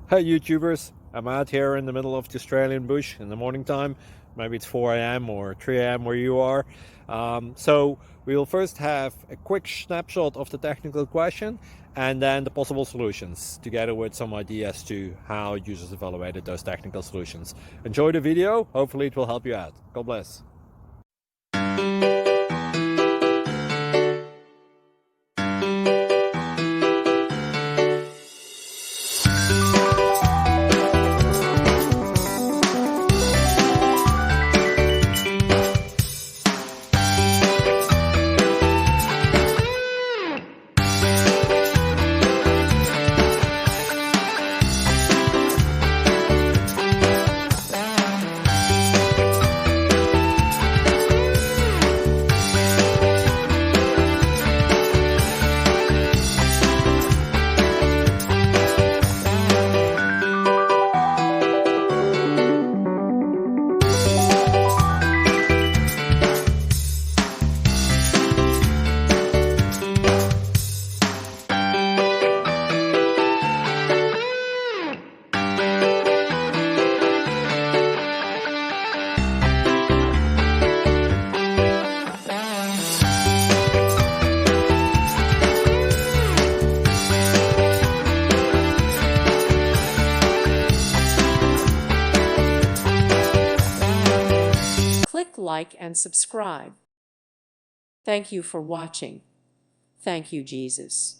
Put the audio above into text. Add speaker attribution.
Speaker 1: Hey YouTubers, I'm out here in the middle of the Australian bush in the morning time. Maybe it's 4 a.m. or 3 a.m. where you are. So we'll first have a quick snapshot of the technical question and then the possible solutions, together with some ideas to how users evaluated those technical solutions. Enjoy the video, hopefully it will help you out. God bless.
Speaker 2: Click like and subscribe. Thank you for watching. Thank you, Jesus.